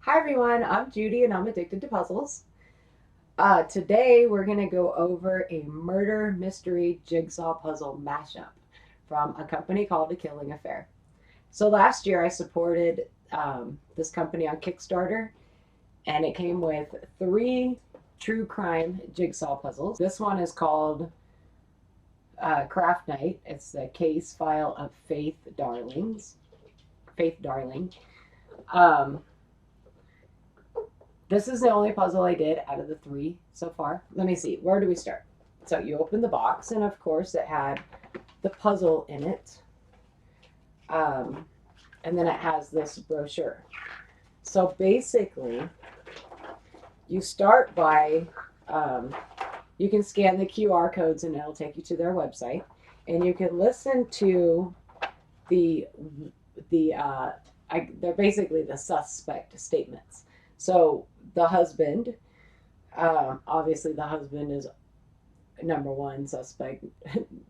Hi everyone, I'm Judy and I'm addicted to puzzles. Today we're going to go over a murder mystery jigsaw puzzle mashup from a company called A Killing Affair. So last year I supported this company on Kickstarter and it came with three true crime jigsaw puzzles. This one is called Craft Night. It's the case file of Faith Darling. Um, This is the only puzzle I did out of the three so far. Let me see. Where do we start? So you open the box, and of course it had the puzzle in it. And then it has this brochure. So basically, you start by, you can scan the QR codes and it'll take you to their website. And you can listen to the they're basically the suspect statements. So the husband, obviously the husband is number one suspect,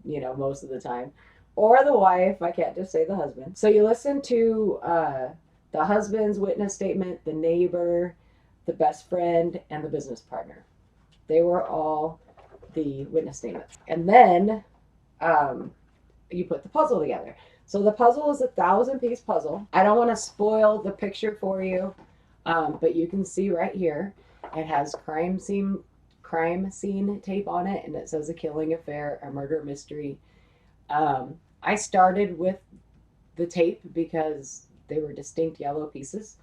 most of the time, or the wife. I can't just say the husband. So you listen to the husband's witness statement, the neighbor, the best friend, and the business partner. They were all the witness statements. And then you put the puzzle together. So the puzzle is a 1,000-piece puzzle. I don't want to spoil the picture for you, but you can see right here, it has crime scene tape on it, and it says A Killing Affair, a murder mystery. I started with the tape because they were distinct yellow pieces,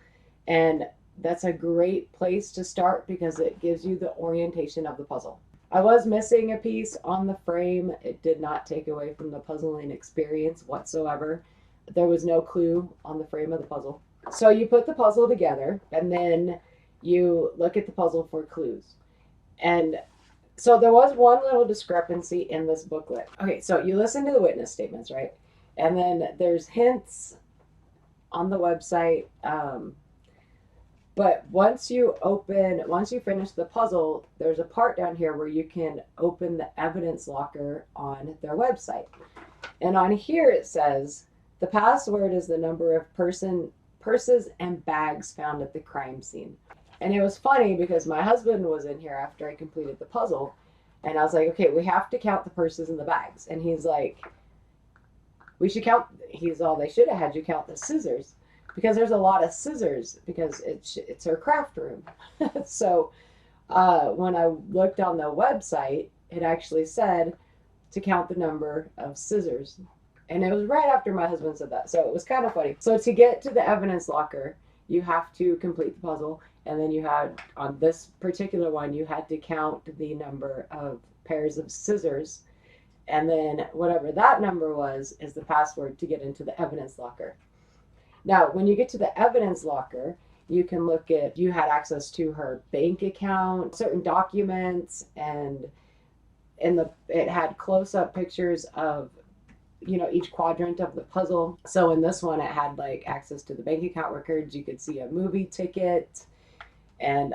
and that's a great place to start because it gives you the orientation of the puzzle. I was missing a piece on the frame. It did not take away from the puzzling experience whatsoever. There was no clue on the frame of the puzzle. So you put the puzzle together and then you look at the puzzle for clues. And so there was one little discrepancy in this booklet. Okay, so you listen to the witness statements, right? And then there's hints on the website. But once you finish the puzzle, there's a part down here where you can open the evidence locker on their website. And on here it says, the password is the number of purses and bags found at the crime scene. And it was funny because my husband was in here after I completed the puzzle. And I was like, okay, we have to count the purses and the bags. And he's like, they should have had you count the scissors. Because there's a lot of scissors because it's her craft room. So when I looked on the website, it actually said to count the number of scissors. And it was right after my husband said that. So it was kind of funny. So to get to the evidence locker, you have to complete the puzzle. And then you had, on this particular one, you had to count the number of pairs of scissors. And then whatever that number was is the password to get into the evidence locker. Now, when you get to the evidence locker, you can look at, you had access to her bank account, certain documents, and it had close-up pictures of, each quadrant of the puzzle. So in this one, it had like access to the bank account records. You could see a movie ticket and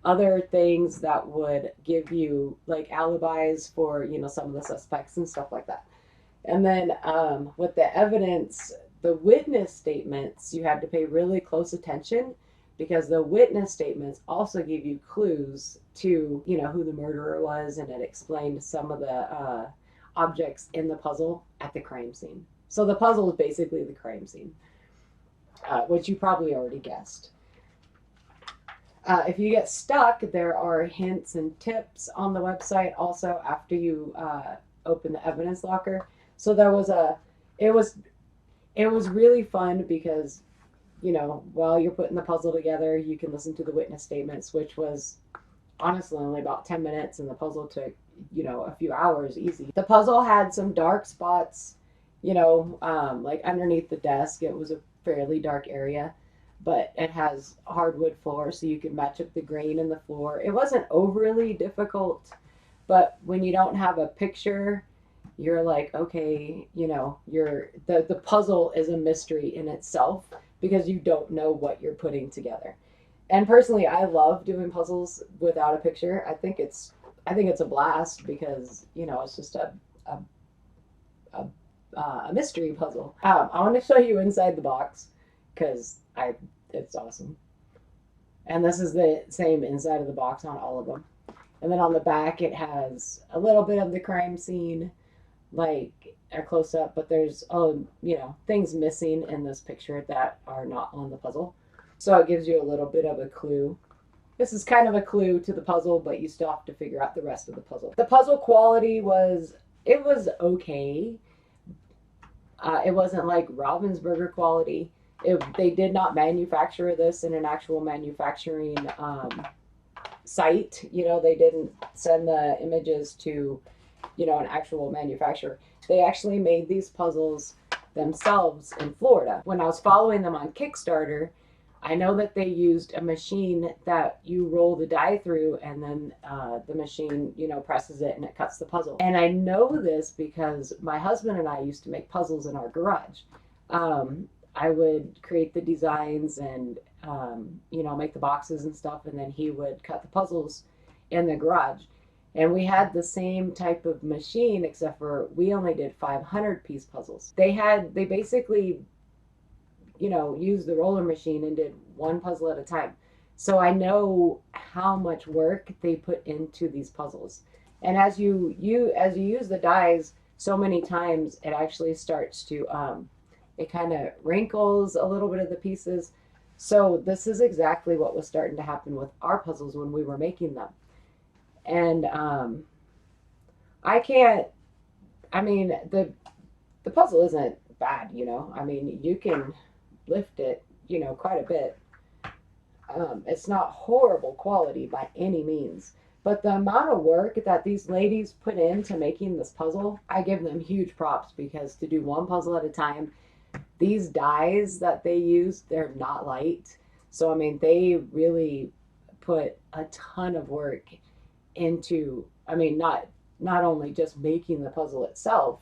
other things that would give you like alibis for, some of the suspects and stuff like that. And then with the evidence, the witness statements, you had to pay really close attention because the witness statements also give you clues to, who the murderer was, and it explained some of the objects in the puzzle at the crime scene. So the puzzle is basically the crime scene, which you probably already guessed. If you get stuck, there are hints and tips on the website also after you open the evidence locker. So it was really fun because, while you're putting the puzzle together, you can listen to the witness statements, which was honestly only about 10 minutes, and the puzzle took, a few hours easy. The puzzle had some dark spots, like underneath the desk. It was a fairly dark area, but it has hardwood floor, so you can match up the grain in the floor. It wasn't overly difficult, but when you don't have a picture, you're like, okay, the puzzle is a mystery in itself because you don't know what you're putting together. And personally, I love doing puzzles without a picture. I think it's a blast because, it's just a mystery puzzle. I want to show you inside the box because I It's awesome. And this is the same inside of the box on all of them. And then on the back, it has a little bit of the crime scene, like a close up, but there's, things missing in this picture that are not on the puzzle. So it gives you a little bit of a clue. This is kind of a clue to the puzzle, but you still have to figure out the rest of the puzzle. The puzzle quality was okay. It wasn't like Ravensburger quality. They did not manufacture this in an actual manufacturing site. They didn't send the images to, an actual manufacturer. They actually made these puzzles themselves in Florida. When I was following them on Kickstarter, I know that they used a machine that you roll the die through, and then the machine, presses it and it cuts the puzzle. And I know this because my husband and I used to make puzzles in our garage. I would create the designs and, make the boxes and stuff, and then he would cut the puzzles in the garage. And we had the same type of machine, except for we only did 500-piece puzzles. They basically, used the roller machine and did one puzzle at a time. So I know how much work they put into these puzzles. And as you use the dies so many times, it actually starts to, it kind of wrinkles a little bit of the pieces. So this is exactly what was starting to happen with our puzzles when we were making them. And the puzzle isn't bad, you can lift it, quite a bit. It's not horrible quality by any means, but the amount of work that these ladies put into making this puzzle, I give them huge props, because to do one puzzle at a time, these dies that they use, they're not light. So, they really put a ton of work into, not only just making the puzzle itself,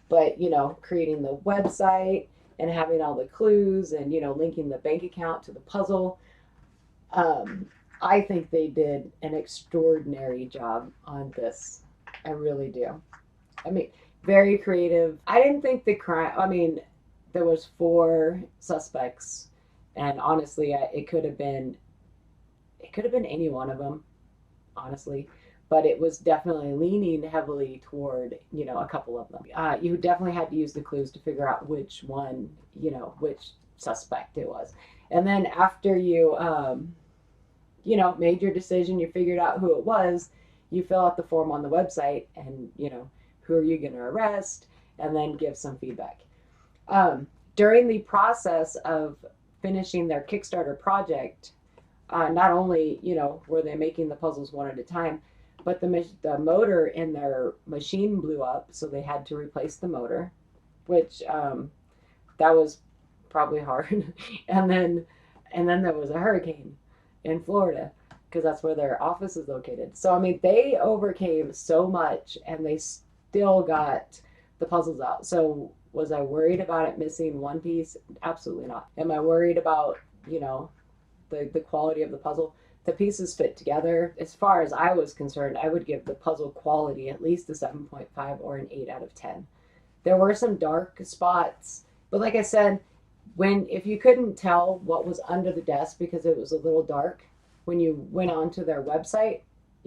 but, creating the website and having all the clues and, linking the bank account to the puzzle. I think they did an extraordinary job on this. I really do. Very creative. I didn't think the crime, there was 4 suspects, and honestly, it could have been any one of them, honestly. But it was definitely leaning heavily toward, a couple of them. You definitely had to use the clues to figure out which one, which suspect it was. And then after you, made your decision, you figured out who it was, you fill out the form on the website and, who are you going to arrest, and then give some feedback. During the process of finishing their Kickstarter project, not only, were they making the puzzles one at a time, but the motor in their machine blew up, so they had to replace the motor, which that was probably hard. and then there was a hurricane in Florida, because that's where their office is located. So they overcame so much, and they still got the puzzles out. So was I worried about it missing one piece? Absolutely not. Am I worried about the quality of the puzzle? The pieces fit together. As far as I was concerned, I would give the puzzle quality at least a 7.5 or an 8 out of 10. There were some dark spots, but like I said, if you couldn't tell what was under the desk because it was a little dark, when you went onto their website,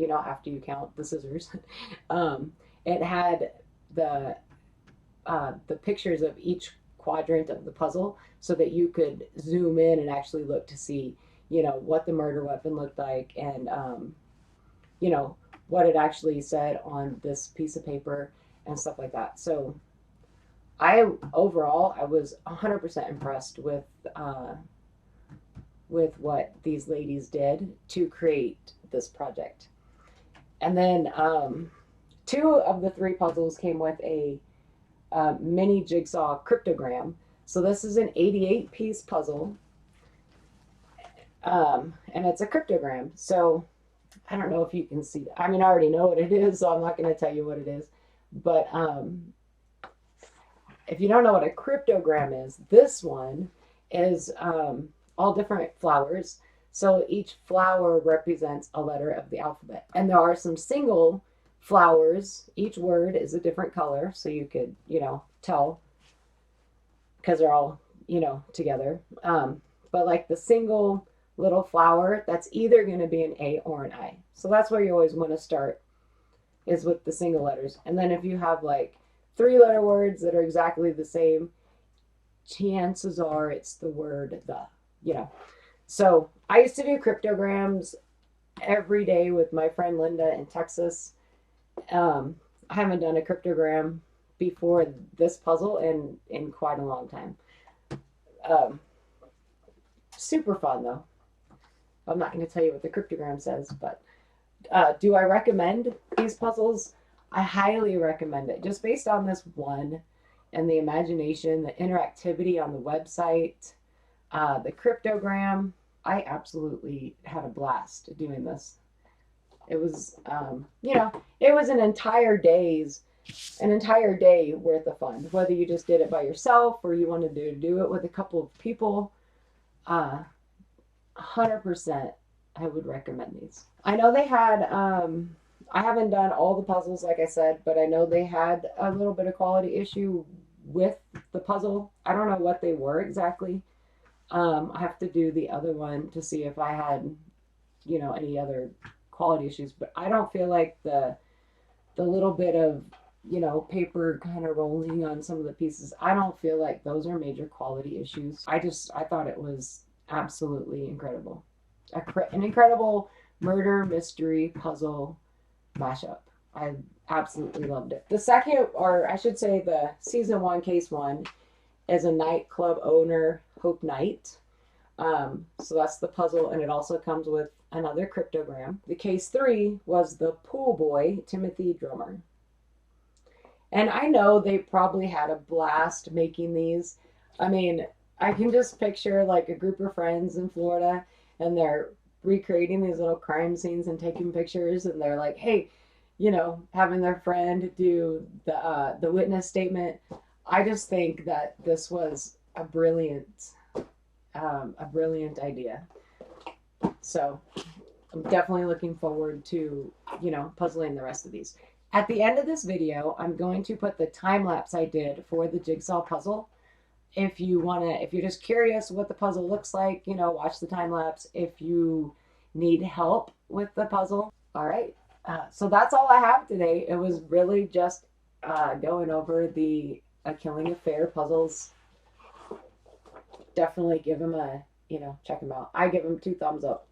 after you count the scissors, it had the pictures of each quadrant of the puzzle, so that you could zoom in and actually look to see what the murder weapon looked like, and what it actually said on this piece of paper and stuff like that. So I was 100% impressed with what these ladies did to create this project. And then 2 of the 3 puzzles came with a mini Jigsaw cryptogram. So this is an 88-piece puzzle. And it's a cryptogram. So I don't know if you can see that. I already know what it is, so I'm not going to tell you what it is. But if you don't know what a cryptogram is, this one is all different flowers. So each flower represents a letter of the alphabet. And there are some single flowers. Each word is a different color, so you could, tell, because they're all, together. but like the single little flower, that's either going to be an A or an I. So that's where you always want to start, is with the single letters. And then if you have like 3-letter words that are exactly the same, chances are it's the word the, you know. So I used to do cryptograms every day with my friend Linda in Texas. I haven't done a cryptogram before this puzzle in quite a long time. Super fun though. I'm not going to tell you what the cryptogram says, but do I recommend these puzzles? I highly recommend it, just based on this one and the imagination, the interactivity on the website, the cryptogram. I absolutely had a blast doing this. It was, you know, it was an entire day worth of fun. Whether you just did it by yourself or you wanted to do it with a couple of people, 100% I would recommend these. I know they had, I haven't done all the puzzles, like I said, but I know they had a little bit of quality issue with the puzzle. I don't know what they were exactly. I have to do the other one to see if I had, you know, any other quality issues, but I don't feel like the little bit of, you know, paper kind of rolling on some of the pieces, I don't feel like those are major quality issues. I thought it was absolutely incredible. An incredible murder mystery puzzle mashup. I absolutely loved it. The second, or I should say the season 1, case 1, is a nightclub owner, Hope Knight. So that's the puzzle, and it also comes with another cryptogram. The case 3 was the pool boy, Timothy Drummer. And I know they probably had a blast making these. I mean, I can just picture like a group of friends in Florida, and they're recreating these little crime scenes and taking pictures, and they're like, hey, you know, having their friend do the witness statement. I just think that this was a brilliant idea. So I'm definitely looking forward to, you know, puzzling the rest of these. At the end of this video, I'm going to put the time lapse I did for the jigsaw puzzle. If you're just curious what the puzzle looks like, you know, watch the time lapse. If you need help with the puzzle. All right. So that's all I have today. It was really just going over the A Killing Affair puzzles. Definitely give them a, you know, check them out. I give them 2 thumbs up.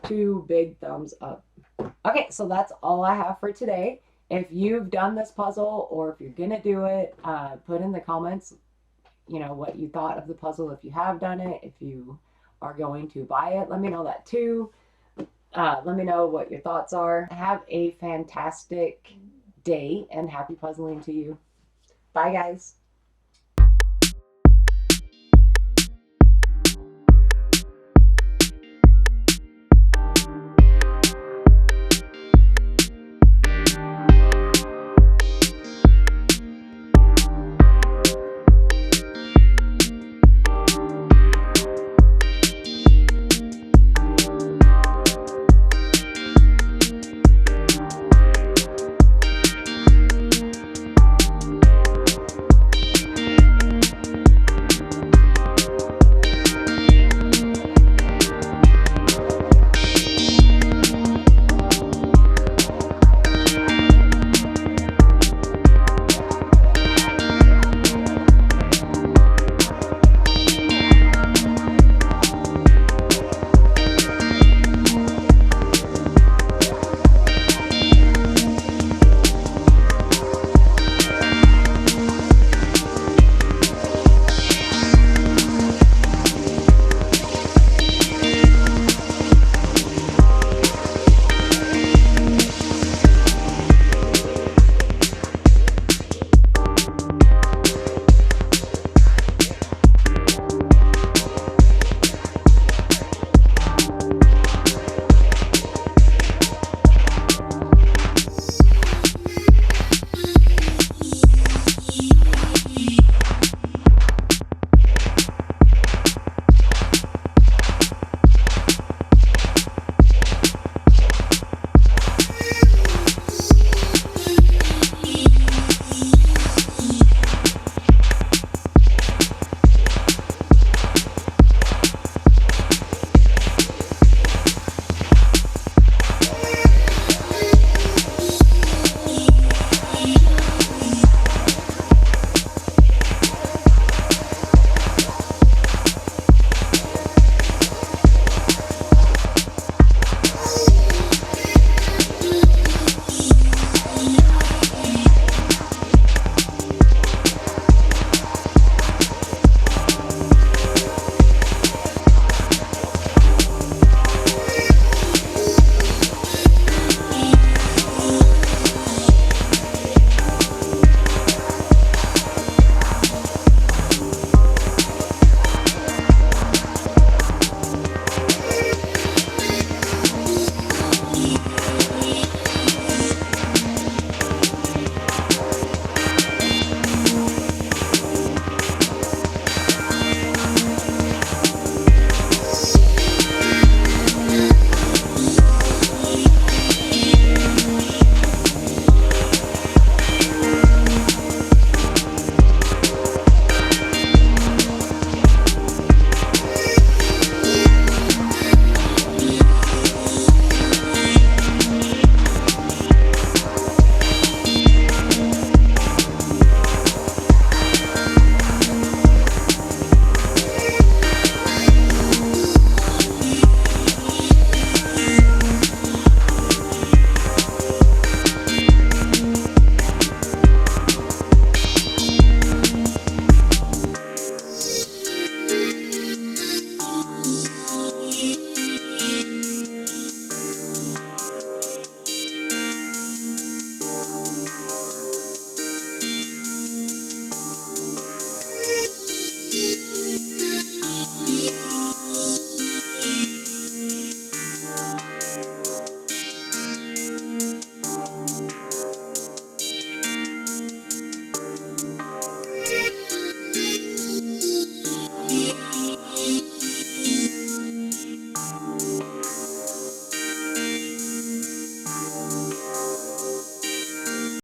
2 big thumbs up. Okay, so that's all I have for today. If you've done this puzzle, or if you're going to do it, put in the comments, you know, what you thought of the puzzle. If you have done it, if you are going to buy it, let me know that too. Let me know what your thoughts are. Have a fantastic day, and happy puzzling to you. Bye, guys.